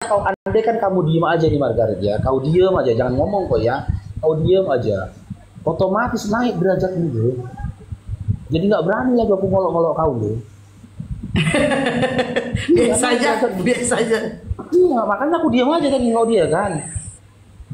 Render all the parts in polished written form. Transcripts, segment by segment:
kau andai kan kamu diem aja nih Margaret ya, kau diem aja, jangan ngomong kok ya, kau diem aja, otomatis naik derajatmu bro. Jadi nggak berani lagi aku ngolok-ngolok kau bro. Biasa aja, biasa aja. Iya, makanya aku diam aja tadi kau dia kan.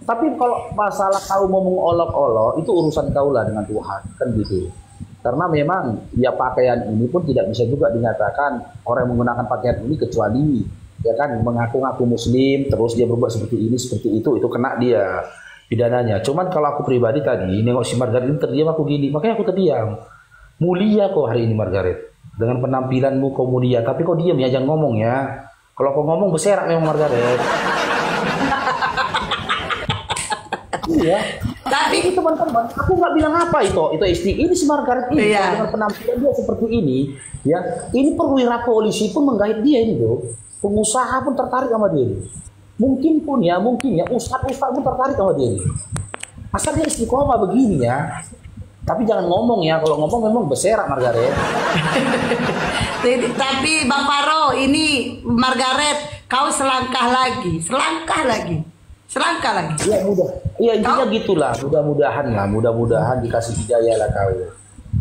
Tapi kalau masalah kau mau mengolok-olok itu urusan kau lah dengan Tuhan kan gitu. Karena memang ya pakaian ini pun tidak bisa juga dinyatakan orang yang menggunakan pakaian ini kecuali ya kan mengaku-ngaku muslim terus dia berbuat seperti ini seperti itu kena dia pidananya. Cuman kalau aku pribadi tadi nengok si Margaret ini terdiam aku gini, makanya aku terdiam. Mulia kau hari ini Margaret. Dengan penampilanmu kau mulia, tapi kau diam ya, jangan ngomong ya. Kalau kau ngomong berserak memang Margaret. Iya. Tapi teman-teman, aku nggak bilang apa itu isti ini si Margaret ini iya. Dengan penampilan dia seperti ini, ya. Ini perwira polisi pun menggait dia ini loh. Pengusaha pun tertarik sama dia. Mungkin ya, ustadz pun tertarik sama dia. Asal dia istiqomah begini ya. Tapi jangan ngomong ya, kalau ngomong memang berserak Margaret. Tapi Bang Faro, ini Margaret, kau selangkah lagi. Iya mudah. Iya intinya gitulah. Mudah-mudahan dikasih hidayah lah kau.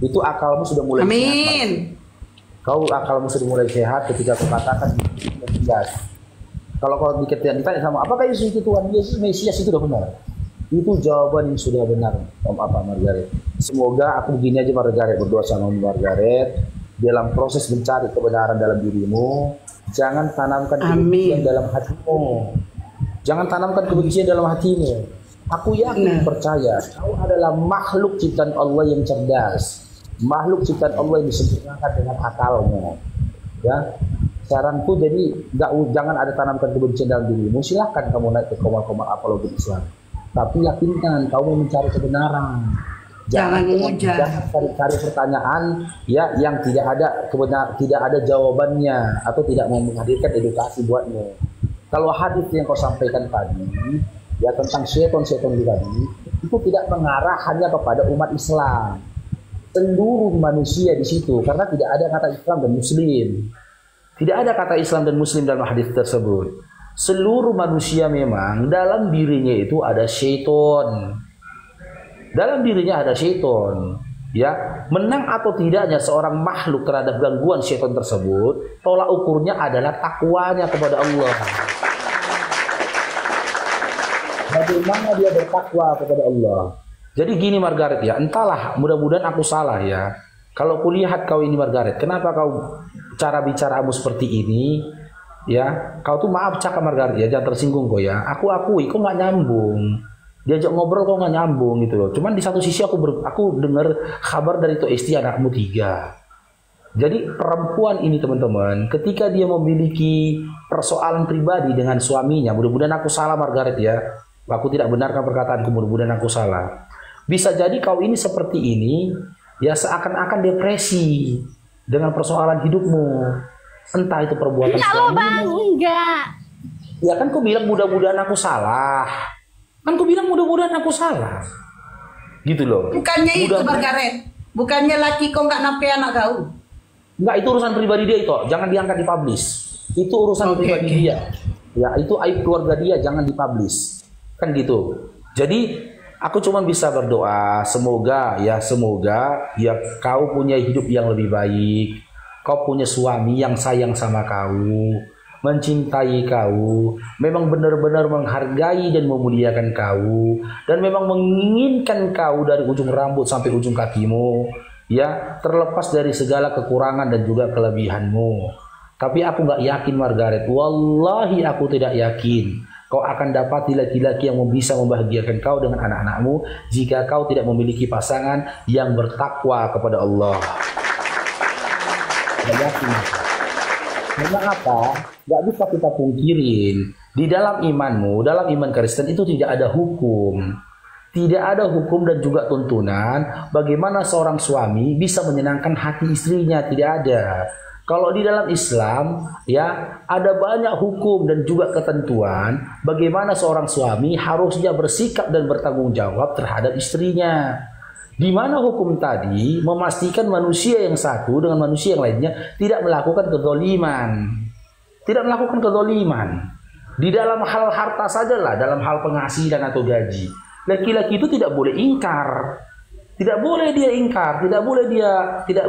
Itu akalmu sudah mulai amin. Sehat. Kau akalmu sudah mulai sehat ketika kau katakan tegas. Kalau kau ditanya sama apakah Yesus itu Tuhan Yesus Mesias itu sudah benar. Itu jawaban yang sudah benar, Margaret. Semoga aku begini aja Margaret, berdoa sama Margaret dalam proses mencari kebenaran dalam dirimu. Jangan tanamkan kebencian dalam hatimu. Jangan tanamkan kebencian dalam hatimu. Aku yakin percaya kau adalah makhluk ciptaan Allah yang cerdas, makhluk ciptaan Allah yang disempurnakan dengan akalmu. Ya, saranku jadi jangan ada tanamkan kebencian dalam dirimu. Silahkan kamu naik ke koma-koma apologi Islam. Tapi yakinkan kau mau mencari kebenaran. Jangan cari pertanyaan ya yang tidak ada jawabannya atau tidak mau menghadirkan edukasi buatmu. Kalau hadis yang kau sampaikan tadi ya tentang seton tadi itu tidak mengarah hanya kepada umat Islam. Seluruh manusia di situ karena tidak ada kata Islam dan Muslim. Tidak ada kata Islam dan Muslim dalam hadis tersebut. Seluruh manusia memang dalam dirinya itu ada syaiton. Dalam dirinya ada syaiton. Ya, menang atau tidaknya seorang makhluk terhadap gangguan syaiton tersebut, tolak ukurnya adalah takwanya kepada Allah. Bagaimana dia bertakwa kepada Allah. Jadi gini Margaret ya, entahlah mudah-mudahan aku salah ya. Kalau kulihat kau ini Margaret, kenapa kau cara bicaramu seperti ini? Ya, kau tuh maaf cakap Margaret ya, jangan tersinggung kok ya. Aku akui, kok nggak nyambung. Diajak ngobrol kok nggak nyambung gitu loh. Cuman di satu sisi aku dengar kabar dari tuh istri anakmu 3. Jadi perempuan ini teman-teman, ketika dia memiliki persoalan pribadi dengan suaminya, mudah-mudahan aku salah Margaret ya. Aku tidak benarkan perkataanku, mudah-mudahan aku salah. Bisa jadi kau ini seperti ini, ya seakan-akan depresi dengan persoalan hidupmu. Entah itu perbuatan suamimu. Bang, enggak. Ya kan kau bilang mudah-mudahan aku salah. Kan kau bilang mudah-mudahan aku salah. Gitu loh. Bukannya itu Margaret. Bukannya laki kau nggak nampai anak kau. Enggak, itu urusan pribadi dia itu. Jangan diangkat dipublish. Itu urusan pribadi dia. Ya, itu aib keluarga dia, jangan dipublish. Kan gitu. Jadi aku cuma bisa berdoa semoga ya kau punya hidup yang lebih baik. Kau punya suami yang sayang sama kau, mencintai kau, memang benar-benar menghargai dan memuliakan kau, dan memang menginginkan kau dari ujung rambut sampai ujung kakimu, ya terlepas dari segala kekurangan dan juga kelebihanmu. Tapi aku nggak yakin Margaret, wallahi aku tidak yakin kau akan dapati laki-laki yang bisa membahagiakan kau dengan anak-anakmu jika kau tidak memiliki pasangan yang bertakwa kepada Allah. Yakin. Memang apa? Gak bisa kita pungkirin di dalam imanmu, dalam iman Kristen itu tidak ada hukum. Tidak ada hukum dan juga tuntunan bagaimana seorang suami bisa menyenangkan hati istrinya, tidak ada. Kalau di dalam Islam ya ada banyak hukum dan juga ketentuan bagaimana seorang suami harusnya bersikap dan bertanggung jawab terhadap istrinya. Di mana hukum tadi memastikan manusia yang satu dengan manusia yang lainnya tidak melakukan kezaliman. Tidak melakukan kezaliman. Di dalam hal harta sajalah, dalam hal penghasilan atau gaji, laki-laki itu tidak boleh ingkar. Tidak boleh dia ingkar, tidak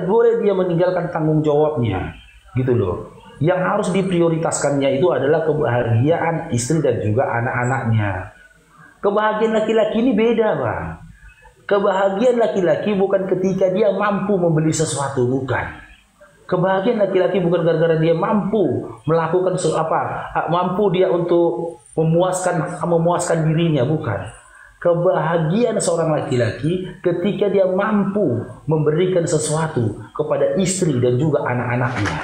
boleh dia meninggalkan tanggung jawabnya. Gitu loh. Yang harus diprioritaskannya itu adalah kebahagiaan istri dan juga anak-anaknya. Kebahagiaan laki-laki ini beda, Bang. Kebahagiaan laki-laki bukan ketika dia mampu membeli sesuatu, bukan. Kebahagiaan laki-laki bukan gara-gara dia mampu melakukan mampu dia untuk memuaskan dirinya, bukan. Kebahagiaan seorang laki-laki ketika dia mampu memberikan sesuatu kepada istri dan juga anak-anaknya.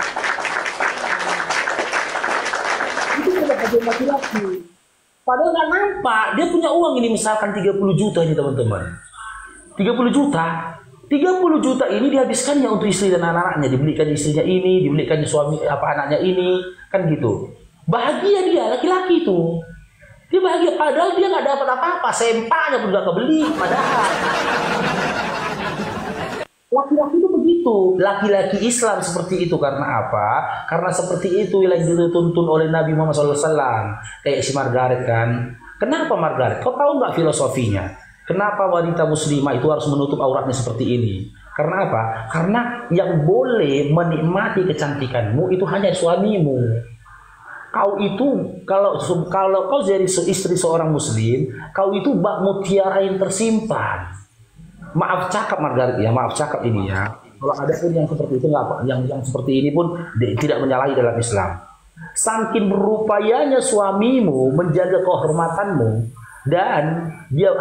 Itu kebahagiaan laki-laki. Padahal nggak nampak, dia punya uang ini misalkan 30 juta ini teman-teman. 30 juta. 30 juta ini dihabiskannya untuk istri dan anak-anaknya, dibelikan istrinya ini, dibelikan suami anaknya ini, kan gitu. Bahagia dia laki-laki itu. Dia bahagia padahal dia nggak dapat apa-apa, sempaknya pun nggak kebeli. Padahal laki-laki itu begitu, laki-laki Islam seperti itu karena apa? Karena seperti itu yang dituntun oleh Nabi Muhammad SAW. Kayak si Margaret kan. Kenapa Margaret? Kau tahu nggak filosofinya? Kenapa wanita muslimah itu harus menutup auratnya seperti ini? Karena apa? Karena yang boleh menikmati kecantikanmu itu hanya suamimu. Kau itu kalau kau jadi istri seorang muslim, kau itu bak mutiara yang tersimpan. Maaf cakap Margaret ya, maaf cakap ini ya. Kalau ada pun yang seperti itu nggak apa, yang seperti ini pun tidak menyalahi dalam Islam. Saking berupayanya suamimu menjaga kehormatanmu dan dia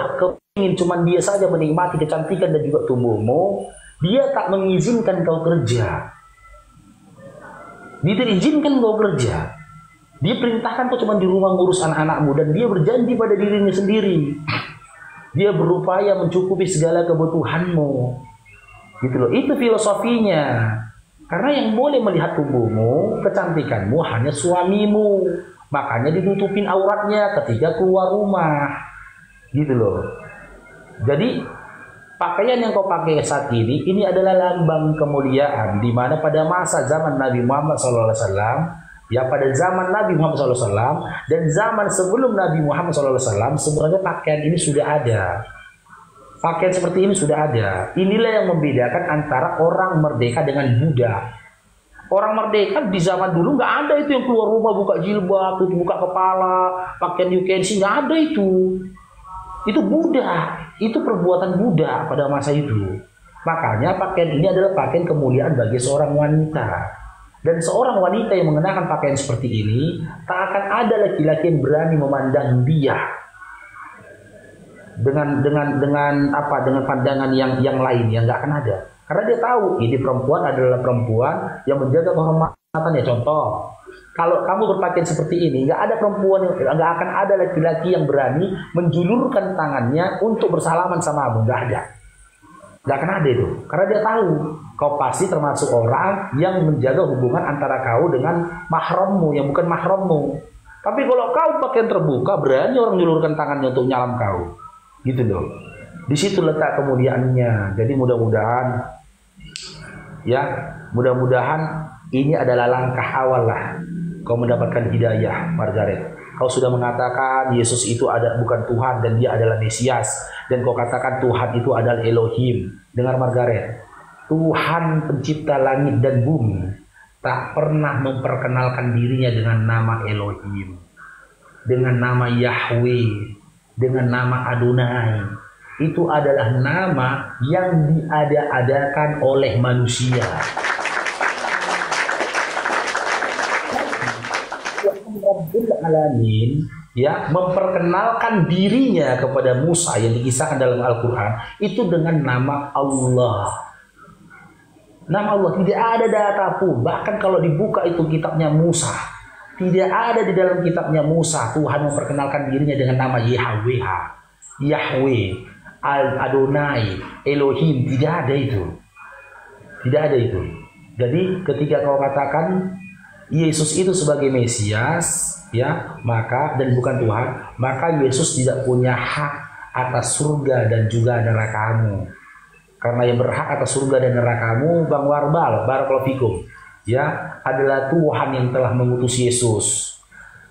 ingin cuman dia saja menikmati kecantikan dan juga tubuhmu, dia tak mengizinkan kau kerja. Dia tidak izinkan kau kerja. Dia perintahkan kau cuma di rumah ngurus anak-anakmu dan dia berjanji pada dirinya sendiri. Dia berupaya mencukupi segala kebutuhanmu. Gitu loh, itu filosofinya. Karena yang boleh melihat tubuhmu, kecantikanmu hanya suamimu. Makanya ditutupin auratnya ketika keluar rumah. Gitu loh. Jadi pakaian yang kau pakai saat ini adalah lambang kemuliaan di mana pada masa zaman Nabi Muhammad SAW. Ya pada zaman Nabi Muhammad SAW dan zaman sebelum Nabi Muhammad SAW sebenarnya pakaian ini sudah ada. Pakaian seperti ini sudah ada. Inilah yang membedakan antara orang merdeka dengan budak. Orang merdeka di zaman dulu nggak ada itu yang keluar rumah buka jilbab, buka kepala, pakaian you can see, nggak ada itu. Itu budak, itu perbuatan budak pada masa itu. Makanya pakaian ini adalah pakaian kemuliaan bagi seorang wanita. Dan seorang wanita yang mengenakan pakaian seperti ini, tak akan ada laki-laki yang berani memandang dia dengan pandangan yang lain, yang nggak akan ada. Karena dia tahu ini perempuan adalah perempuan yang menjaga kehormatannya. Contoh, kalau kamu berpakaian seperti ini, nggak akan ada laki-laki yang berani menjulurkan tangannya untuk bersalaman sama kamu, nggak ada. Nggak akan ada itu, karena dia tahu kau pasti termasuk orang yang menjaga hubungan antara kau dengan mahrammu yang bukan mahrammu. Tapi kalau kau pakaian terbuka, berani orang menjulurkan tangannya untuk nyalam kau, gitu loh. Di situ letak kemuliaannya. Jadi mudah-mudahan ini adalah langkah awal lah kau mendapatkan hidayah, Margaret. Kau sudah mengatakan Yesus itu bukan Tuhan dan dia adalah Mesias. Dan kau katakan Tuhan itu adalah Elohim. Dengar Margaret, Tuhan pencipta langit dan bumi tak pernah memperkenalkan dirinya dengan nama Elohim, dengan nama Yahweh, dengan nama Adonai. Itu adalah nama yang diada-adakan oleh manusia. Alamin ya memperkenalkan dirinya kepada Musa yang dikisahkan dalam Al-Quran itu dengan nama Allah. Nama Allah tidak ada data pun. Bahkan kalau dibuka itu kitabnya Musa, tidak ada di dalam kitabnya Musa Tuhan memperkenalkan dirinya dengan nama Yahweh, Yahweh, Adonai, Elohim. Tidak ada itu. Tidak ada itu. Jadi ketika kau katakan Yesus itu sebagai Mesias, ya, maka dan bukan Tuhan, maka Yesus tidak punya hak atas surga dan juga nerakamu. Karena yang berhak atas surga dan nerakamu, Bang Warbal, barakallahu fikum, ya, adalah Tuhan yang telah mengutus Yesus.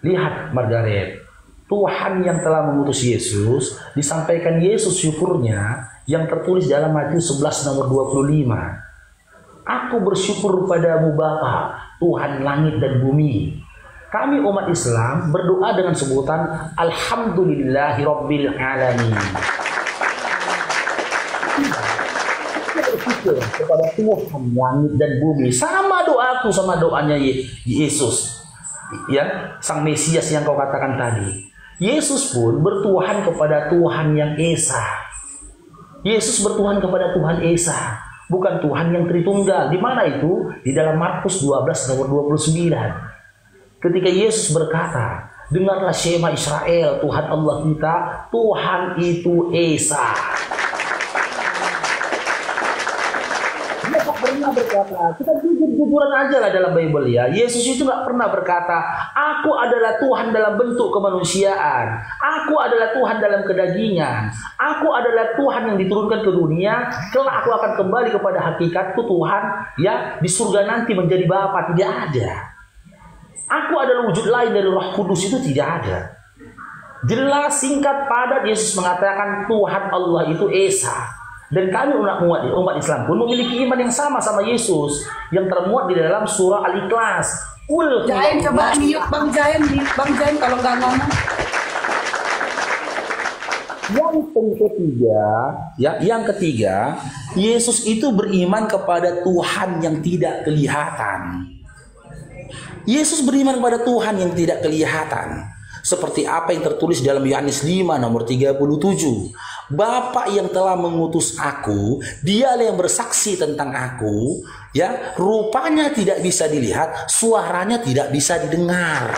Lihat Margaret, Tuhan yang telah mengutus Yesus, disampaikan Yesus syukurnya yang tertulis dalam Matius 11 nomor 25. Aku bersyukur padamu Bapa, Tuhan langit dan bumi. Kami umat Islam berdoa dengan sebutan Alhamdulillahirabbil alamin. Bersyukur kepada Tuhan langit dan bumi. Sama doaku sama doanya Yesus, ya, Sang Mesias yang kau katakan tadi. Yesus pun bertuhan kepada Tuhan yang Esa. Yesus bertuhan kepada Tuhan Esa, bukan Tuhan yang Tritunggal. Di mana itu? Di dalam Markus 12 nomor 29. Ketika Yesus berkata, dengarlah Shema Israel, Tuhan Allah kita, Tuhan itu Esa. Dia tak pernah berkata, kita jujur-jujuran aja lah dalam Bible ya. Yesus itu nggak pernah berkata, aku adalah Tuhan dalam bentuk kemanusiaan, aku adalah Tuhan dalam kedagingan, aku adalah Tuhan yang diturunkan ke dunia, kelak aku akan kembali kepada hakikatku Tuhan, ya, di surga nanti menjadi Bapa. Tidak ada. Aku adalah wujud lain dari Roh Kudus, itu tidak ada. Jelas, singkat, padat Yesus mengatakan Tuhan Allah itu Esa. Dan kami umat Islam pun memiliki iman yang sama Yesus yang termuat di dalam surah Al-Ikhlas. Jain coba mute Bang Jain kalau nggak ngomong. Yang ketiga, Yesus itu beriman kepada Tuhan yang tidak kelihatan. Yesus beriman kepada Tuhan yang tidak kelihatan. Seperti apa yang tertulis dalam Yohanes 5 nomor 37. Bapa yang telah mengutus aku, dialah yang bersaksi tentang aku, ya, rupanya tidak bisa dilihat, suaranya tidak bisa didengar.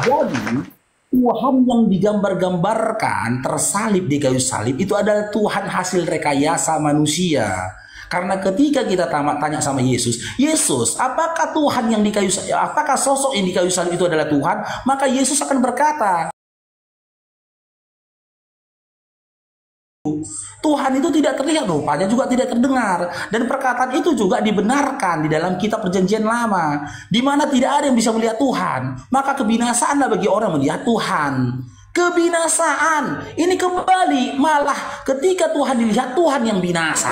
Jadi Tuhan yang digambar-gambarkan tersalib di kayu salib itu adalah Tuhan hasil rekayasa manusia. Karena ketika kita tanya sama Yesus, Yesus, apakah Tuhan yang di kayu salib, apakah sosok yang di kayu salib itu adalah Tuhan? Maka Yesus akan berkata, Tuhan itu tidak terlihat, rupanya juga tidak terdengar. Dan perkataan itu juga dibenarkan di dalam kitab Perjanjian Lama, di mana tidak ada yang bisa melihat Tuhan. Maka kebinasaanlah bagi orang melihat Tuhan. Kebinasaan ini kembali, malah ketika Tuhan dilihat, Tuhan yang binasa.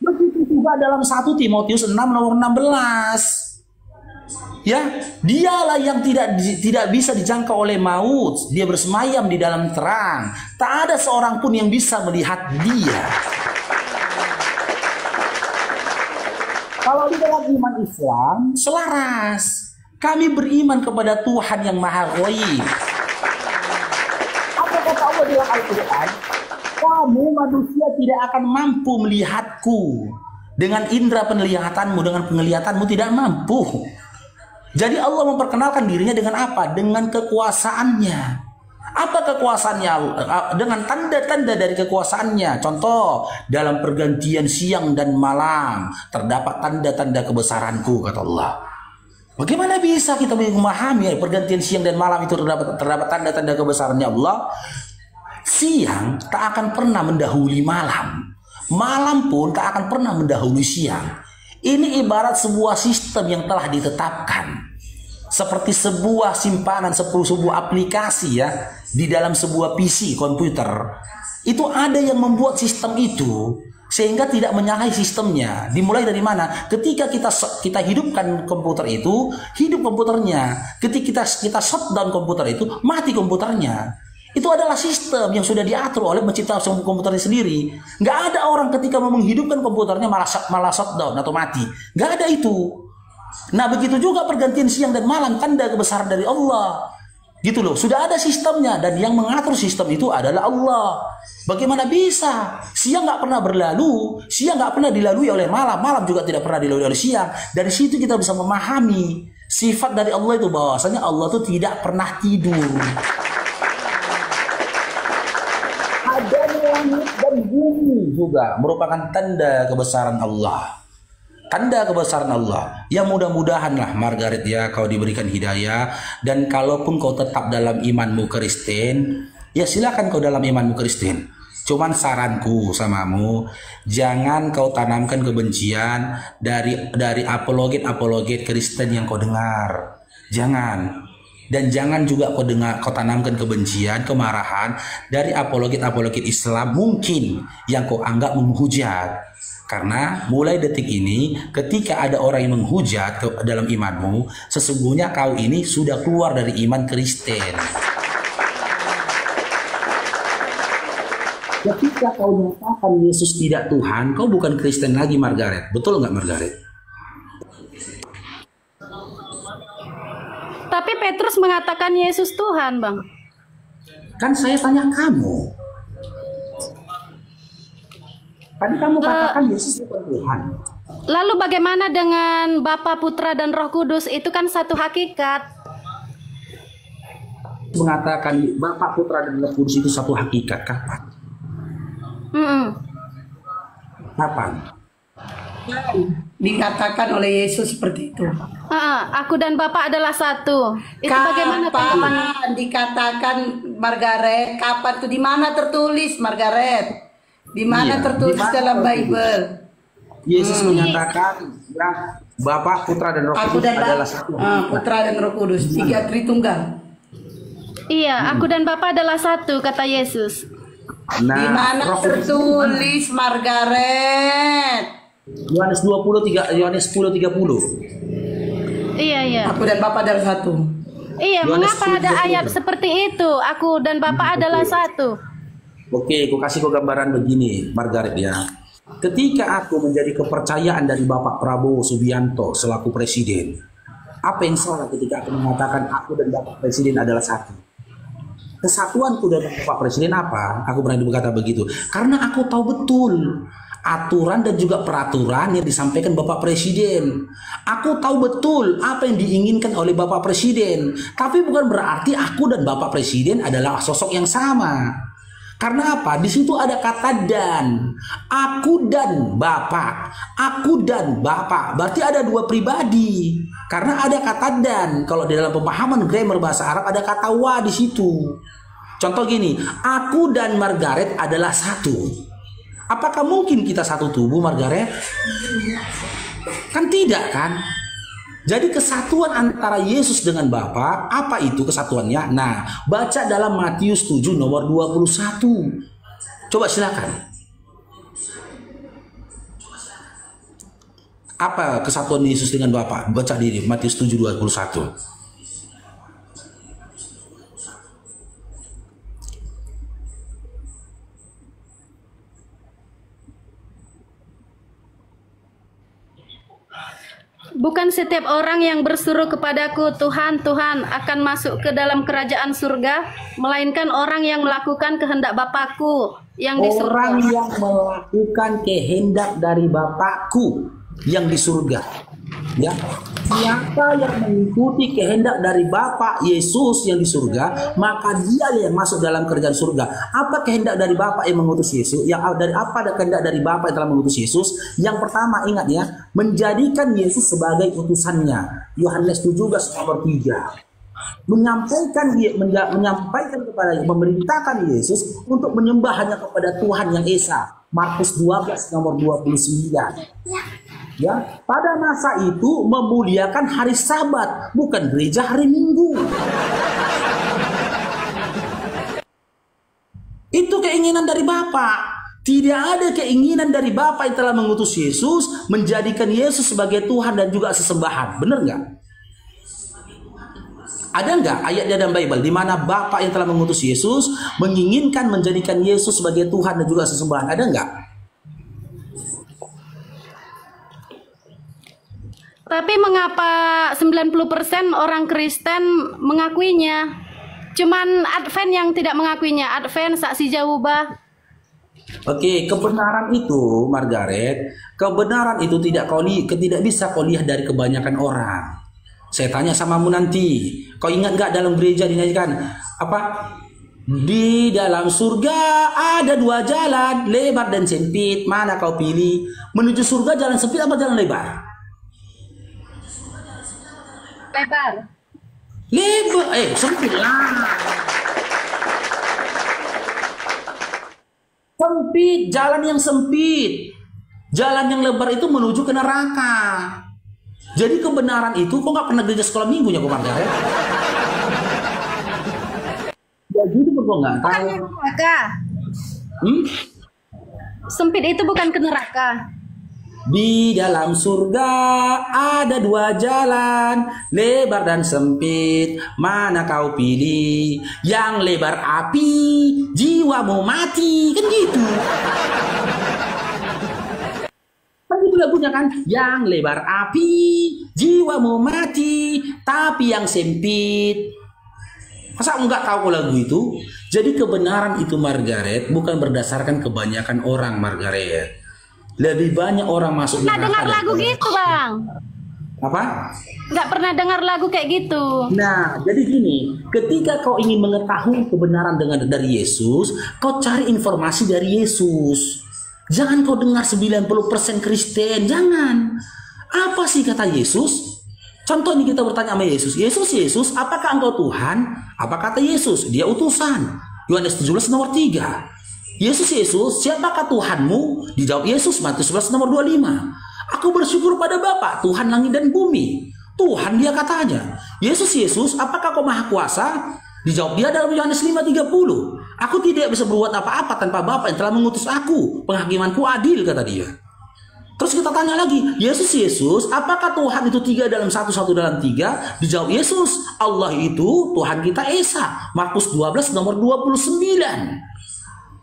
Begitu juga dalam 1 Timotius 6 nomor 16. Ya, dialah yang tidak bisa dijangkau oleh maut. Dia bersemayam di dalam terang. Tak ada seorang pun yang bisa melihat dia. Kalau di dalam iman Islam selaras. Kami beriman kepada Tuhan yang Maha Ghaib. Apa kata Allah dalam Al-Quran? Kamu manusia tidak akan mampu melihatku. Dengan indera penglihatanmu, dengan penglihatanmu tidak mampu. Jadi Allah memperkenalkan dirinya dengan apa? Dengan kekuasaannya. Apa kekuasaannya? Dengan tanda-tanda dari kekuasaannya. Contoh, dalam pergantian siang dan malam terdapat tanda-tanda kebesaranku, kata Allah. Bagaimana bisa kita memahami pergantian siang dan malam itu terdapat tanda-tanda kebesarannya Allah? Siang tak akan pernah mendahului malam. Malam pun tak akan pernah mendahului siang. Ini ibarat sebuah sistem yang telah ditetapkan. Seperti sebuah simpanan, sebuah aplikasi ya, di dalam sebuah PC komputer. Itu ada yang membuat sistem itu sehingga tidak menyalahi sistemnya. Dimulai dari mana? Ketika kita hidupkan komputer itu, hidup komputernya. Ketika kita shutdown komputer itu, mati komputernya. Itu adalah sistem yang sudah diatur oleh mencipta komputernya sendiri. Nggak ada orang ketika mau menghidupkan komputernya malah shutdown atau mati. Nggak ada itu. Nah, begitu juga pergantian siang dan malam, tanda kebesaran dari Allah. Gitu loh, sudah ada sistemnya, dan yang mengatur sistem itu adalah Allah. Bagaimana bisa? Siang nggak pernah berlalu, siang nggak pernah dilalui oleh malam, malam juga tidak pernah dilalui oleh siang. Dari situ kita bisa memahami sifat dari Allah itu, bahwasanya Allah itu tidak pernah tidur. Adanya langit dan bumi juga merupakan tanda kebesaran Allah. Tanda kebesaran Allah. Ya, mudah-mudahanlah Margaret ya, kau diberikan hidayah. Dan kalaupun kau tetap dalam imanmu Kristen, ya silakan kau dalam imanmu Kristen. Cuman saranku samamu, jangan kau tanamkan kebencian dari apologet Kristen yang kau dengar. Jangan. Dan jangan juga kau tanamkan kebencian, kemarahan dari apologet Islam mungkin yang kau anggap menghujat. Karena mulai detik ini ketika ada orang yang menghujat dalam imanmu, sesungguhnya kau ini sudah keluar dari iman Kristen. Ketika kau nyatakan Yesus tidak Tuhan, kau bukan Kristen lagi, Margaret. Betul nggak, Margaret? Tapi Petrus mengatakan Yesus Tuhan, Bang. Kan saya tanya kamu. Tadi kamu katakan Yesus bukan Tuhan. Lalu bagaimana dengan Bapa, Putra, dan Roh Kudus? Itu kan satu hakikat. Mengatakan Bapa, Putra, dan Roh Kudus itu satu hakikat. Kapan? Kapan? Dikatakan oleh Yesus seperti itu. Aku dan Bapa adalah satu. Itu bagaimana tanggapannya? Kapan dikatakan, Margaret? Kapan tuh? Di mana tertulis, Margaret? Di mana tertulis dalam Bible? Yesus menyatakan ya, Bapa, Putra, dan Roh Kudus adalah satu. Putra dan Roh Kudus, tiga Tritunggal. Iya, aku dan Bapa adalah satu, kata Yesus. Di mana tertulis, Margaret? Yohanes 10:30. Iya. Aku dan Bapa adalah satu. Iya, mengapa ada ayat seperti itu? Aku dan Bapa adalah satu. Oke, aku kasih kau gambaran begini, Margaret ya. Ketika aku menjadi kepercayaan dari Bapak Prabowo Subianto selaku presiden, apa yang salah ketika aku mengatakan aku dan Bapak Presiden adalah satu? Kesatuanku dan Bapak Presiden apa? Aku berani berkata begitu. Karena aku tahu betul aturan dan juga peraturan yang disampaikan Bapak Presiden. Aku tahu betul apa yang diinginkan oleh Bapak Presiden. Tapi bukan berarti aku dan Bapak Presiden adalah sosok yang sama. Karena apa? Di situ ada kata dan. Aku dan Bapak. Aku dan Bapak. Berarti ada dua pribadi. Karena ada kata dan. Kalau di dalam pemahaman grammar bahasa Arab ada kata wa di situ. Contoh gini, aku dan Margaret adalah satu. Apakah mungkin kita satu tubuh, Margaret? Kan tidak kan? Jadi kesatuan antara Yesus dengan Bapa, apa itu kesatuannya? Nah, baca dalam Matius 7 nomor 21. Coba silakan. Apa kesatuan Yesus dengan Bapa? Baca di Matius 7:21. Bukan setiap orang yang berseru kepadaku, Tuhan, Tuhan, akan masuk ke dalam kerajaan surga, melainkan orang yang melakukan kehendak Bapakku yang di surga. Orang yang melakukan kehendak dari Bapakku yang di surga. Ya, siapa yang mengikuti kehendak dari Bapa Yesus yang di surga, maka dia yang masuk dalam kerajaan surga. Apa kehendak dari Bapa yang mengutus Yesus? Yang dari apa ada kehendak dari Bapa yang telah mengutus Yesus? Yang pertama, ingat ya, menjadikan Yesus sebagai utusannya. Yohanes 17 nomor 3. Menyampaikan kepada, memerintahkan Yesus untuk menyembah hanya kepada Tuhan yang Esa. Markus 12 nomor 29. Ya, pada masa itu memuliakan hari Sabat, bukan gereja hari Minggu. Itu keinginan dari Bapa. Tidak ada keinginan dari Bapa yang telah mengutus Yesus menjadikan Yesus sebagai Tuhan dan juga sesembahan. Benar nggak? Ada nggak ayat dalam Bible di mana Bapa yang telah mengutus Yesus menginginkan menjadikan Yesus sebagai Tuhan dan juga sesembahan? Ada nggak? Tapi mengapa 90% orang Kristen mengakuinya? Cuman Advent yang tidak mengakuinya. Advent, Saksi Jehovah. Oke, kebenaran itu, Margaret, kebenaran itu tidak bisa kau lihat dari kebanyakan orang. Saya tanya samamu nanti, kau ingat nggak dalam gereja dinyanyikan apa? Di dalam surga ada dua jalan, lebar dan sempit. Mana kau pilih? Menuju surga jalan sempit apa jalan lebar? Lebar. Sempit lah. Kau Sempit, jalan yang sempit. Jalan yang lebar itu menuju ke neraka. Jadi kebenaran itu, kok nggak pernah gereja sekolah minggunya kok Margaret? Ya gitu kok nggak tahu. Bukan neraka. Sempit itu bukan ke neraka. Di dalam surga ada dua jalan, lebar dan sempit, mana kau pilih? Yang lebar api, jiwamu mati, kan gitu. Kan gitu lagunya kan? Yang lebar api, jiwamu mati, tapi yang sempit. Masa enggak tahu lagu itu? Jadi kebenaran itu Margaret bukan berdasarkan kebanyakan orang Margaret. Lebih banyak orang masuk Nggak dengar lagu gitu Bang. Apa? Nggak pernah dengar lagu kayak gitu. Nah, jadi gini, ketika kau ingin mengetahui kebenaran dari Yesus, kau cari informasi dari Yesus. Jangan kau dengar 90% Kristen, jangan. Apa sih kata Yesus? Contoh ini kita bertanya sama Yesus. Yesus, apakah engkau Tuhan? Apa kata Yesus? Dia utusan. Yohanes 17 nomor 3. Yesus, siapakah Tuhanmu? Dijawab Yesus, Matius 11 nomor 25. Aku bersyukur pada Bapa, Tuhan langit dan bumi. Tuhan dia katanya. Yesus, apakah kau maha kuasa? Dijawab dia dalam Yohanes 5:30. Aku tidak bisa berbuat apa-apa tanpa Bapa yang telah mengutus aku. Penghakimanku adil, kata dia. Terus kita tanya lagi, Yesus, apakah Tuhan itu 3 dalam 1, 1 dalam 3? Dijawab Yesus, Allah itu Tuhan kita Esa. Markus 12 nomor 29.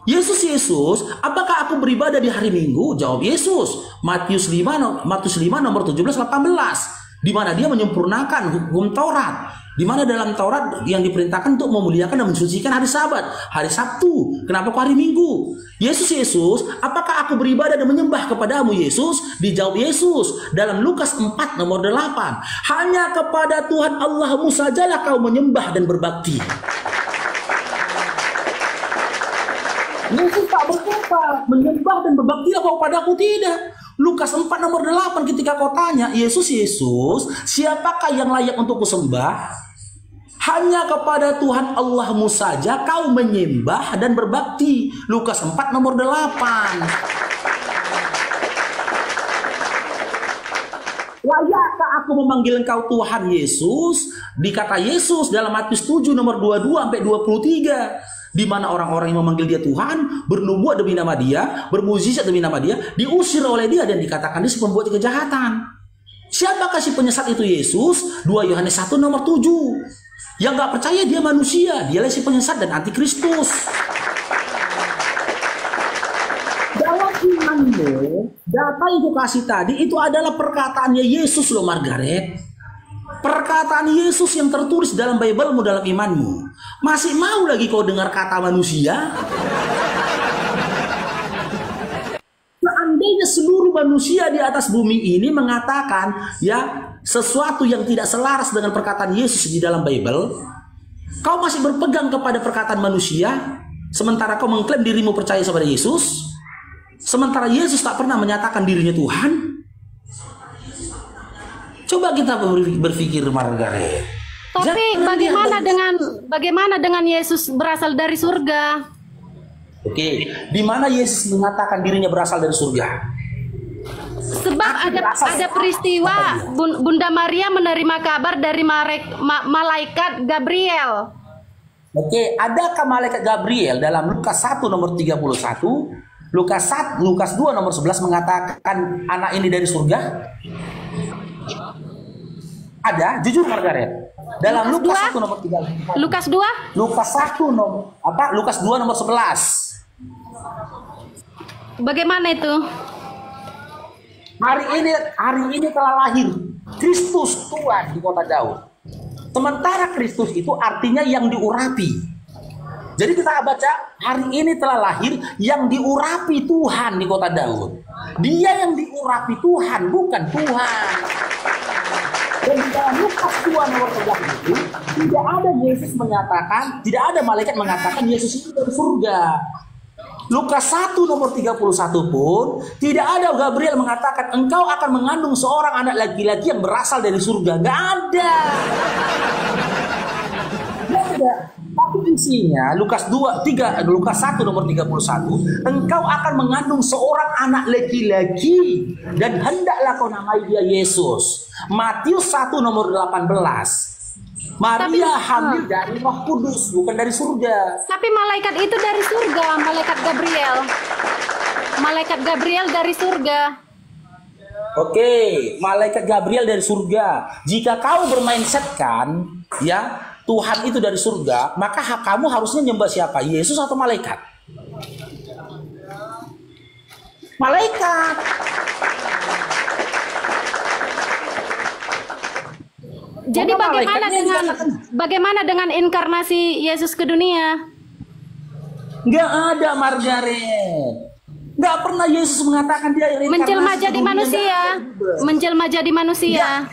Yesus, apakah aku beribadah di hari Minggu? Jawab Yesus, Matius 5 nomor 17-18, di mana dia menyempurnakan hukum Taurat, di mana dalam Taurat yang diperintahkan untuk memuliakan dan mensucikan hari Sabat, hari Sabtu. Kenapa kok hari Minggu? Yesus, apakah aku beribadah dan menyembah kepadamu Yesus? Dijawab Yesus dalam Lukas 4 nomor 8, hanya kepada Tuhan Allahmu sajalah kau menyembah dan berbakti. Yesus tak berkata menyembah dan berbakti kau padaku, tidak. Lukas 4 nomor 8 ketika kau tanya Yesus, siapakah yang layak untuk kusembah? Hanya kepada Tuhan Allahmu saja kau menyembah dan berbakti. Lukas 4 nomor 8. Layakkah aku memanggil engkau Tuhan Yesus? Dikata Yesus dalam Matius 7 nomor 22-23. Di mana orang-orang yang memanggil dia Tuhan, bernubuat demi nama dia, bermukjizat demi nama dia, diusir oleh dia dan dikatakan dia si pembuat kejahatan. Siapakah si penyesat itu Yesus? 2 Yohanes 1 nomor 7. Yang gak percaya dia manusia, dialah si penyesat dan antikristus. Dalam imanmu, data yang aku kasih tadi itu adalah perkataannya Yesus loh Margaret. Perkataan Yesus yang tertulis dalam Biblemu, dalam imanmu. Masih mau lagi kau dengar kata manusia? Seandainya seluruh manusia di atas bumi ini mengatakan ya sesuatu yang tidak selaras dengan perkataan Yesus di dalam Bible, kau masih berpegang kepada perkataan manusia, sementara kau mengklaim dirimu percaya kepada Yesus, sementara Yesus tak pernah menyatakan dirinya Tuhan. Coba kita berpikir Margaret. Tapi bagaimana dengan Yesus berasal dari surga? Oke, di mana Yesus mengatakan dirinya berasal dari surga? Sebab ada peristiwa Bunda Maria menerima kabar dari malaikat Gabriel. Oke, adakah malaikat Gabriel dalam Lukas 1 nomor 31, Lukas 2 nomor 11 mengatakan anak ini dari surga? Ada, jujur Margaret. Dalam Lukas 1 nomor 3. Lukas 2? Lukas 1 nomor Lukas 2 nomor 11. Bagaimana itu? Hari ini telah lahir Kristus Tuhan di kota Daud. Sementara Kristus itu artinya yang diurapi. Jadi kita baca hari ini telah lahir yang diurapi Tuhan di kota Daud. Dia yang diurapi Tuhan, bukan Tuhan. Dan di dalam Lukas 2 nomor 13 itu tidak ada Yesus menyatakan, tidak ada malaikat mengatakan Yesus itu dari surga. Lukas 1 nomor 31 pun tidak ada Gabriel mengatakan engkau akan mengandung seorang anak laki-laki yang berasal dari surga. Nggak ada. ada. Tapi isinya Lukas 1 nomor 31, engkau akan mengandung seorang anak laki-laki dan hendaklah kau namai dia Yesus. Matius 1 nomor 18. Maria hamil dari Roh Kudus, bukan dari surga. Tapi malaikat itu dari surga, malaikat Gabriel. Malaikat Gabriel dari surga. Oke, malaikat Gabriel dari surga. Jika kau bermindset kan, ya, Tuhan itu dari surga, maka kamu harusnya nyembah siapa? Yesus atau malaikat? Malaikat. Jadi bagaimana dengan inkarnasi Yesus ke dunia? Nggak ada, Margaret. Nggak pernah Yesus mengatakan dia menjelma jadi manusia. Menjelma jadi manusia.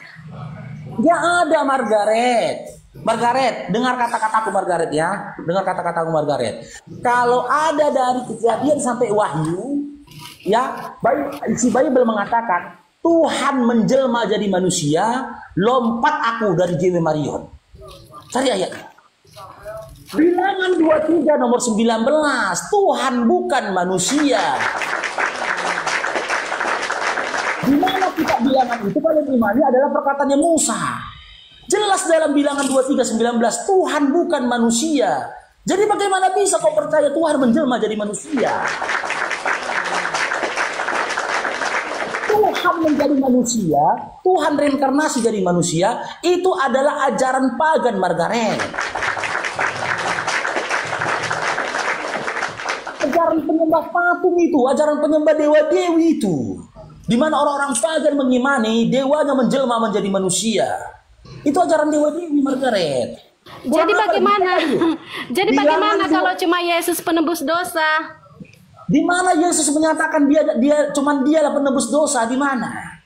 Nggak ada, Margaret. Margaret, dengar kata-kataku Margaret ya. Dengar kata-kataku Margaret. Kalau ada dari Kejadian sampai Wahyu, ya, si Bible mengatakan Tuhan menjelma jadi manusia, lompat aku dari JW Marion. Cari ayatnya. Bilangan 23 nomor 19, Tuhan bukan manusia. Di mana kita bilangan itu paling imannya adalah perkataannya Musa. Jelas dalam bilangan 23:19, Tuhan bukan manusia. Jadi bagaimana bisa kau percaya Tuhan menjelma jadi manusia? Tuhan menjadi manusia, Tuhan reinkarnasi jadi manusia, itu adalah ajaran pagan, Margaret. Ajaran penyembah patung itu, ajaran penyembah dewa-dewi itu. Di mana orang-orang pagan mengimani dewanya menjelma menjadi manusia. Itu ajaran dewa-dewi, Margaret. Jadi bagaimana? Jadi bagaimana kalau cuma Yesus penebus dosa? Di mana Yesus menyatakan dialah penebus dosa? Di mana?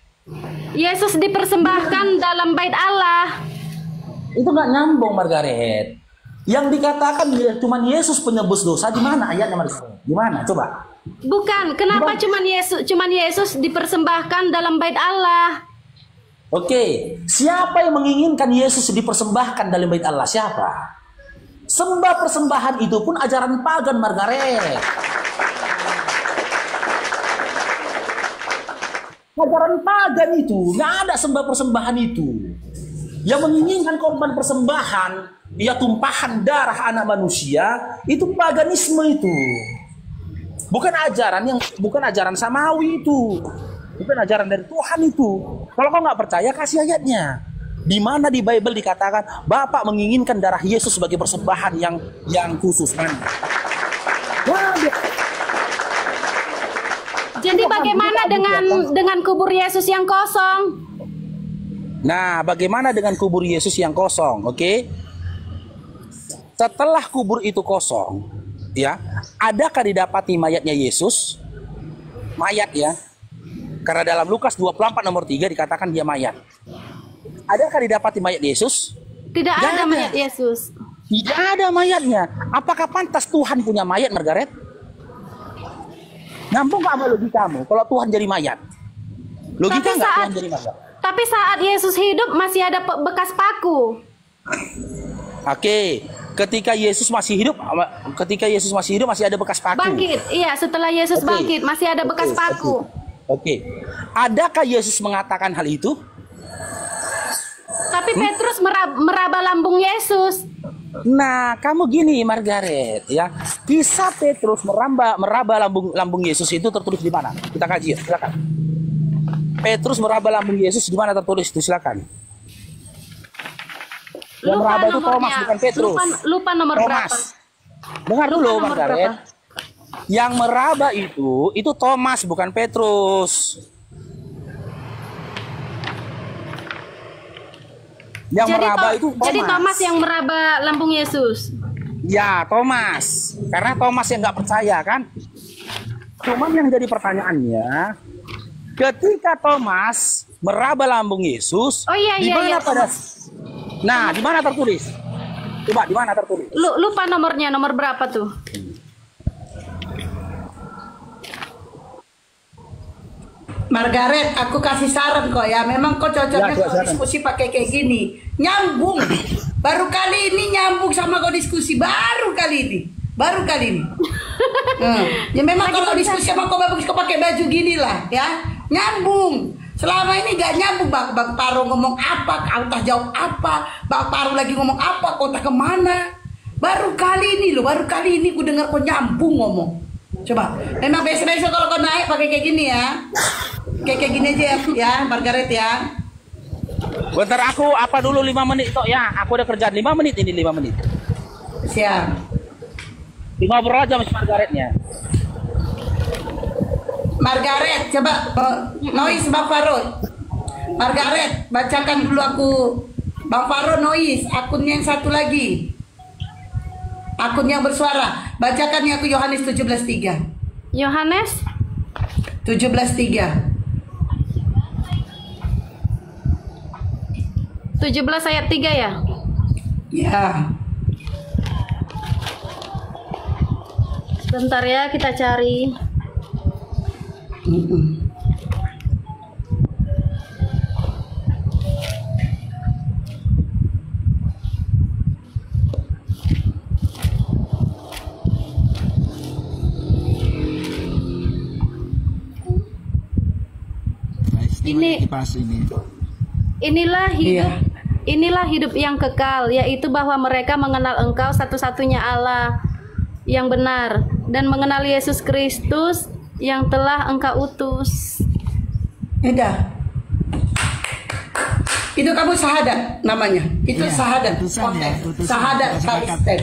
Yesus dipersembahkan dalam bait Allah. Itu nggak nyambung, Margaret. Yang dikatakan cuman Yesus penebus dosa, di mana ayatnya, Margaret? Di mana? Coba. Bukan, kenapa cuman Yesus dipersembahkan dalam bait Allah? Oke, siapa yang menginginkan Yesus dipersembahkan dalam bait Allah? Siapa? Sembah persembahan itu pun ajaran pagan, Margaret. Ajaran pagan itu, nggak ada sembah persembahan itu. Yang menginginkan korban persembahan, dia tumpahan darah anak manusia, itu paganisme itu. Bukan ajaran samawi itu. Bukan ajaran dari Tuhan itu. Kalau kau nggak percaya, kasih ayatnya. Di mana di Bible dikatakan Bapak menginginkan darah Yesus sebagai persembahan yang khusus. Jadi bagaimana dengan kubur Yesus yang kosong? Nah, bagaimana dengan kubur Yesus yang kosong? Oke. Setelah kubur itu kosong, ya, adakah didapati mayatnya Yesus? Mayat, ya. Karena dalam Lukas 24 nomor 3 dikatakan dia mayat. Adakah didapati mayat Yesus? Tidak ada mayat Yesus. Tidak ada mayatnya. Apakah pantas Tuhan punya mayat, Margaret? Nyambung gak sama logikamu kalau Tuhan jadi mayat? Logika nggak Tuhan jadi mayat? Tapi saat Yesus hidup masih ada bekas paku. Oke, ketika Yesus masih hidup masih ada bekas paku. Bangkit, iya, setelah Yesus bangkit masih ada bekas paku. Oke. Adakah Yesus mengatakan hal itu? Tapi Petrus meraba lambung Yesus. Nah, kamu gini, Margaret, ya. Kisah Petrus meraba lambung Yesus itu tertulis di mana? Kita kaji, ya, silakan. Petrus meraba lambung Yesus di mana tertulis itu, silakan. Yang meraba itu Thomas, bukan Petrus. Lupa nomor Thomas. berapa? Dengar dulu, Margaret. Yang meraba itu Thomas, bukan Petrus. Yang meraba itu Thomas. Jadi Thomas yang meraba lambung Yesus. Ya, Thomas. Karena Thomas yang nggak percaya kan. Cuman yang jadi pertanyaannya, ketika Thomas meraba lambung Yesus, di mana pada? Nah, di mana tertulis? Coba, di mana tertulis? Lupa nomornya, nomor berapa tuh? Margaret, aku kasih saran kok ya. Memang kok cocoknya kalau diskusi pakai kayak gini. Nyambung. Baru kali ini nyambung sama kau diskusi. Baru kali ini. Ya memang kalau diskusi sama kau bagus, kau pakai baju gini lah ya. Nyambung. Selama ini gak nyambung. Bang Paro ngomong apa, kau tak jawab apa. Bang Paro lagi ngomong apa, kau tak kemana. Baru kali ini ku dengar kau nyambung ngomong. Coba. Memang biasa-biasa kalau kau naik pakai kayak gini ya. Kayak gini aja ya, Margaret ya. Bentar aku apa dulu 5 menit tok ya. Aku udah kerjaan 5 menit ini 5 menit. Siap. 5 aja Mas Margaretnya. Margaret, coba noise Bang Faro. Margaret, bacakan dulu aku. Bang Faro noise, akunnya yang satu lagi. Akun yang bersuara. Bacakan yang aku Yohanes 17:3. Yohanes 17:3. 17 ayat 3 ya? Ya. Sebentar ya, kita cari. Inilah hidup. Iya. Inilah hidup yang kekal, yaitu bahwa mereka mengenal Engkau satu-satunya Allah yang benar dan mengenal Yesus Kristus yang telah Engkau utus. Udah. Itu kamu syahadat namanya. Itu Iya, syahadat. utusan ya, utusan. Syahadat Kristen.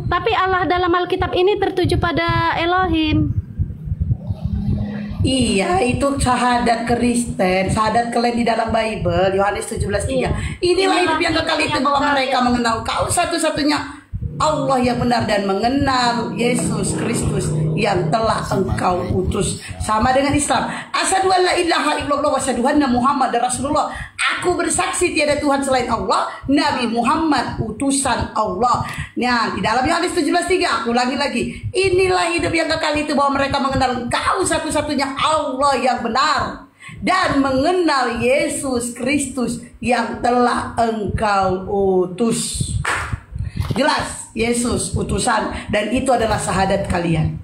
Tapi Allah dalam Alkitab ini tertuju pada Elohim. Iya, itu syahadat Kristen, syahadat kalian di dalam Bible, Yohanes 17:3. Iya. Inilah hidup yang kekal itu bahwa mereka mengenal Kau satu-satunya Allah yang benar dan mengenal Yesus Kristus yang telah Engkau utus. Sama dengan Islam. Asyhadu an la ilaha illallah wa asyhadu anna Muhammadar Rasulullah. Aku bersaksi tiada Tuhan selain Allah, Nabi Muhammad utusan Allah. Nah, di dalam Yohanes 17:3 aku ulangi lagi. Inilah hidup yang kekal itu bahwa mereka mengenal Engkau satu-satunya Allah yang benar dan mengenal Yesus Kristus yang telah Engkau utus. Jelas, Yesus utusan dan itu adalah syahadat kalian.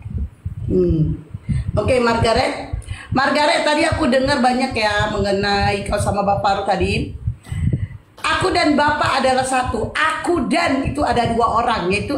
Oke, Margaret. Margaret, tadi aku dengar banyak ya mengenai kau sama Bapak tadi. Aku dan Bapak adalah satu. Aku dan itu ada dua orang, yaitu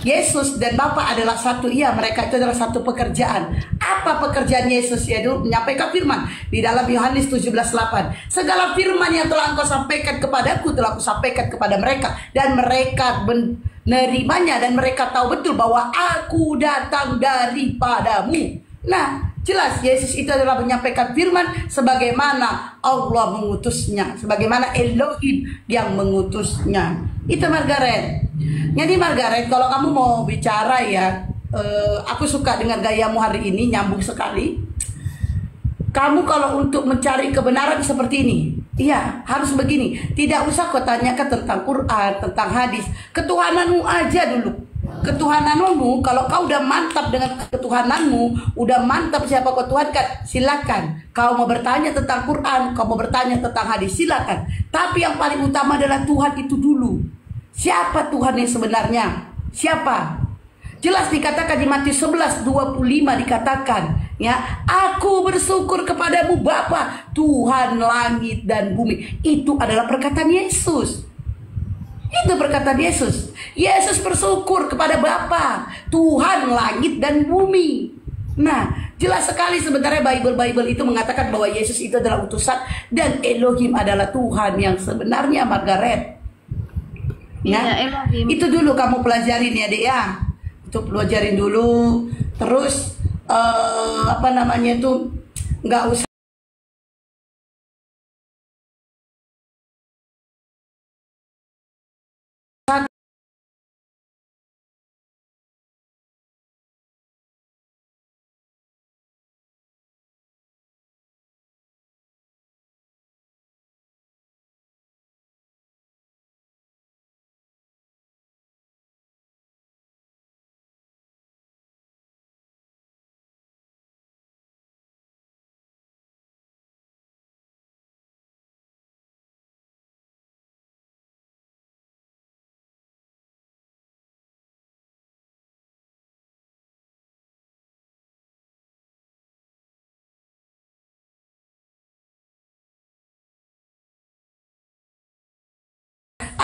Yesus dan Bapa adalah satu. Iya, mereka itu adalah satu pekerjaan. Apa pekerjaan Yesus? Yaitu menyampaikan firman di dalam Yohanes 17:8. Segala firman yang telah Engkau sampaikan kepadaku telah Aku sampaikan kepada mereka, dan mereka menerimanya, dan mereka tahu betul bahwa Aku datang daripadamu. Nah, jelas Yesus itu adalah menyampaikan firman sebagaimana Allah mengutusnya, sebagaimana Elohim yang mengutusnya. Itu Margaret. Jadi Margaret, kalau kamu mau bicara ya, aku suka dengan gayamu hari ini, nyambung sekali. Kamu kalau untuk mencari kebenaran seperti ini, iya harus begini. Tidak usah kau tanyakan tentang Quran, tentang hadis, ketuhananmu aja dulu. Ketuhananmu, kalau kau udah mantap dengan ketuhananmu, udah mantap siapa kau tuhankan, silakan. Kau mau bertanya tentang Quran, kau mau bertanya tentang hadis, silakan. Tapi yang paling utama adalah Tuhan itu dulu. Siapa Tuhan yang sebenarnya? Siapa? Jelas dikatakan di Matius 11:25 dikatakan, ya, Aku bersyukur kepadamu Bapa, Tuhan langit dan bumi. Itu adalah perkataan Yesus. Itu perkataan Yesus. Yesus bersyukur kepada Bapa, Tuhan langit dan bumi. Nah, jelas sekali sebenarnya Bible itu mengatakan bahwa Yesus itu adalah utusan dan Elohim adalah Tuhan yang sebenarnya, Margaret. Ya, itu dulu kamu pelajarin ya, Dek ya. Itu pelajarin dulu. Terus apa namanya itu, nggak usah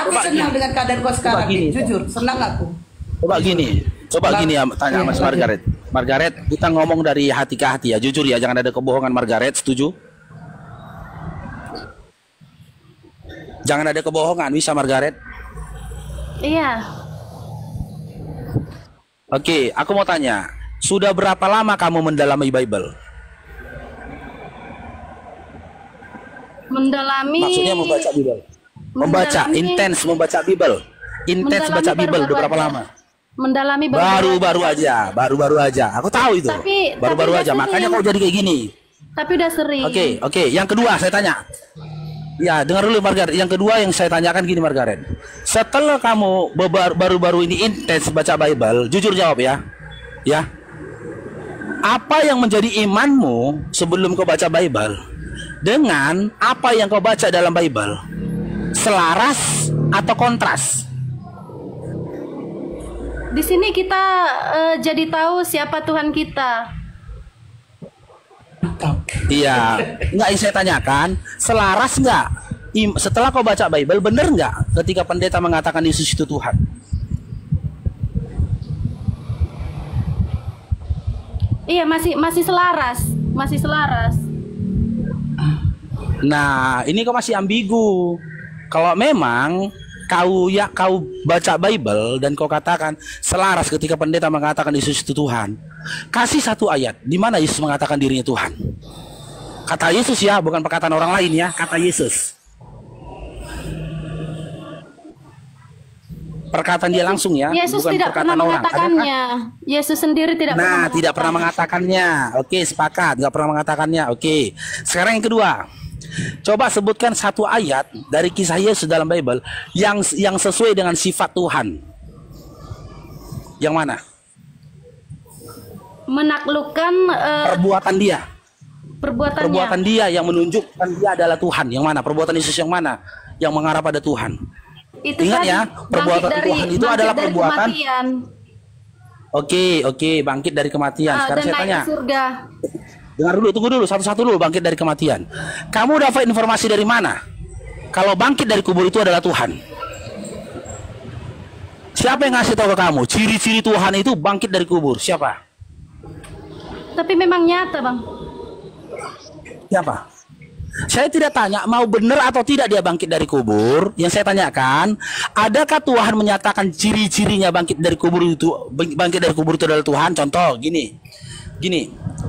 Aku senang dengan keadaan kau sekarang. gini, Jujur, senang aku. Coba gini ya, tanya Mas Margaret. Margaret, kita ngomong dari hati ke hati ya, jujur ya, jangan ada kebohongan. Margaret, setuju? Jangan ada kebohongan, bisa Margaret? Iya. Oke, aku mau tanya, sudah berapa lama kamu mendalami Bible? Mendalami. Maksudnya membaca Bible. Membaca, intens membaca Bible. Intens baca Bible udah berapa lama? Mendalami Baru-baru aja. Aku tahu itu. Baru-baru aja. Makanya kau jadi kayak gini. Tapi udah sering. Oke. Yang kedua saya tanya. Ya, dengar dulu Margaret. Yang kedua yang saya tanyakan gini Margaret. Setelah kamu baru-baru ini intens baca Bible, jujur jawab ya. Ya. Apa yang menjadi imanmu sebelum kau baca Bible dengan apa yang kau baca dalam Bible? Selaras atau kontras? Di sini kita jadi tahu siapa Tuhan kita. Iya, enggak yang saya tanyakan, selaras enggak? Setelah kau baca Bible, benar enggak ketika pendeta mengatakan Yesus itu Tuhan? Iya, masih selaras, masih selaras. Nah, ini kau masih ambigu. Kalau memang kau baca Bible dan kau katakan selaras ketika pendeta mengatakan Yesus itu Tuhan, kasih satu ayat di mana Yesus mengatakan dirinya Tuhan. Kata Yesus ya, bukan perkataan orang lain ya, kata Yesus. Perkataan dia langsung ya, Yesus bukan tidak perkataan pernah orang. mengatakannya. Yesus sendiri tidak pernah. Nah, tidak pernah mengatakannya. Oke, sepakat, nggak pernah mengatakannya. Oke. Sekarang yang kedua. Coba sebutkan satu ayat dari kisah Yesus dalam Bible yang sesuai dengan sifat Tuhan. Yang mana? Menaklukkan Perbuatan dia. perbuatannya. Perbuatan dia yang menunjukkan dia adalah Tuhan. Yang mana? Perbuatan Yesus yang mana? Yang mengarah pada Tuhan. Itu Ingat tadi, ya, perbuatan Tuhan itu adalah dari perbuatan. kematian. Oke, bangkit dari kematian. Sekarang Dan saya naik tanya. ke surga. Dengar dulu, tunggu dulu, satu-satu dulu, bangkit dari kematian. Kamu dapat informasi dari mana? Kalau bangkit dari kubur itu adalah Tuhan. Siapa yang ngasih tahu ke kamu? Ciri-ciri Tuhan itu bangkit dari kubur. Siapa? Tapi memang nyata, Bang. Siapa? Saya tidak tanya mau benar atau tidak dia bangkit dari kubur. Yang saya tanyakan, adakah Tuhan menyatakan ciri-cirinya bangkit dari kubur itu adalah Tuhan? Contoh gini,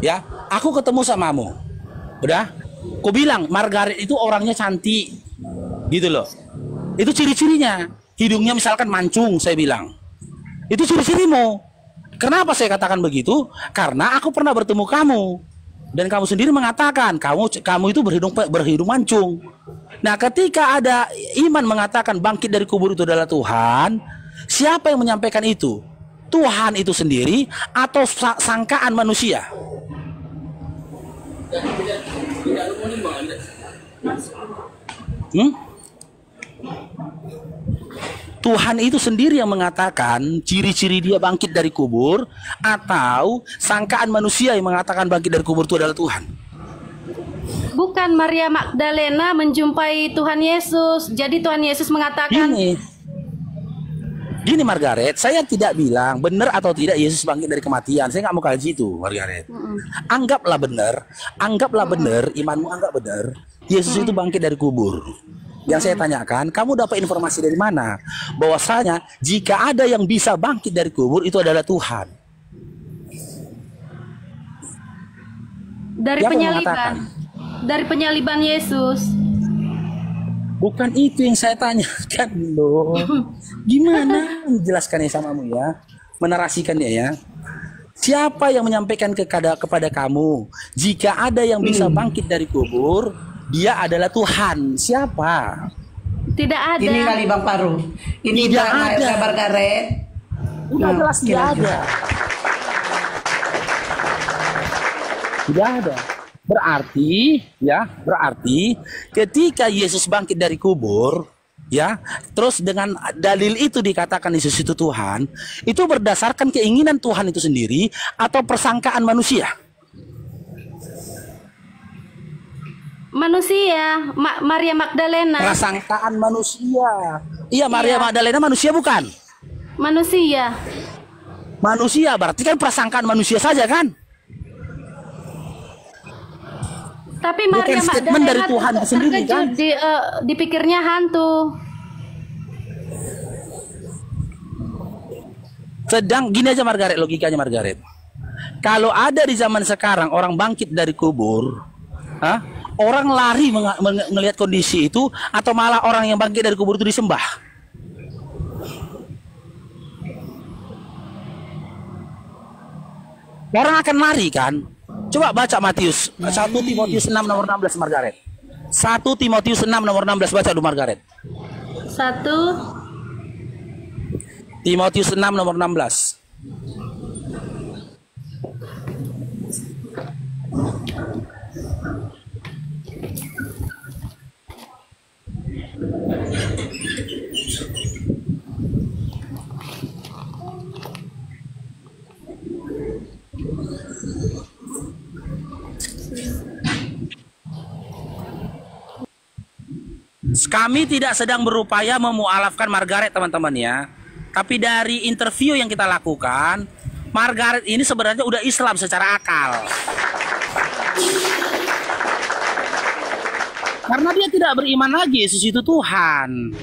ya, aku ketemu samamu, udah, aku bilang Margaret itu orangnya cantik, gitu loh. Itu ciri-cirinya. Hidungnya misalkan mancung, saya bilang, itu ciri-cirimu. Kenapa saya katakan begitu? Karena aku pernah bertemu kamu. Dan kamu sendiri mengatakan kamu itu berhidung mancung. Nah, ketika ada iman mengatakan bangkit dari kubur itu adalah Tuhan, siapa yang menyampaikan itu? Tuhan itu sendiri atau sangkaan manusia? Tuhan itu sendiri yang mengatakan ciri-ciri dia bangkit dari kubur, atau sangkaan manusia yang mengatakan bangkit dari kubur itu adalah Tuhan? Bukan, Maria Magdalena menjumpai Tuhan Yesus. Jadi Tuhan Yesus mengatakan, Gini Margaret, saya tidak bilang benar atau tidak Yesus bangkit dari kematian. Saya nggak mau kaji itu, Margaret. Anggaplah benar, imanmu anggap benar, Yesus itu bangkit dari kubur. Yang saya tanyakan, kamu dapat informasi dari mana? Bahwasanya jika ada yang bisa bangkit dari kubur itu adalah Tuhan. dari Siapa yang penyaliban. mengatakan? Dari penyaliban Yesus. Bukan itu yang saya tanyakan loh. Gimana menjelaskannya samamu ya? Menarasikannya ya. Siapa yang menyampaikan kepada kamu jika ada yang bisa bangkit dari kubur, dia adalah Tuhan? Siapa? Tidak ada. Ini kali Bang Paru. Ini Tidak ada. Margaret. Udah jelas tidak ada. Tidak ada. Berarti ketika Yesus bangkit dari kubur, ya, terus dengan dalil itu dikatakan Yesus itu Tuhan, itu berdasarkan keinginan Tuhan itu sendiri atau persangkaan manusia? Manusia, Maria Magdalena. Persangkaan manusia. Iya, Maria Magdalena manusia bukan? Manusia. Manusia, berarti kan prasangkaan manusia saja kan? Tapi Bukan Maria statement dari Magdalena Tuhan sendiri kan? dipikirnya hantu. Sedang gini aja Margaret, logikanya Margaret. Kalau ada di zaman sekarang orang bangkit dari kubur, orang lari melihat kondisi itu, atau malah orang yang bangkit dari kubur itu disembah? Orang akan lari kan? Coba baca Matius 1 Timotius 6 nomor 16 Margaret. 1 Timotius 6 nomor 16 baca dulu Margaret. 1 Timotius 6 nomor 16. Kami tidak sedang berupaya memualafkan Margaret teman-teman ya. Tapi dari interview yang kita lakukan, Margaret ini sebenarnya udah Islam secara akal. Karena dia tidak beriman lagi Yesus itu Tuhan.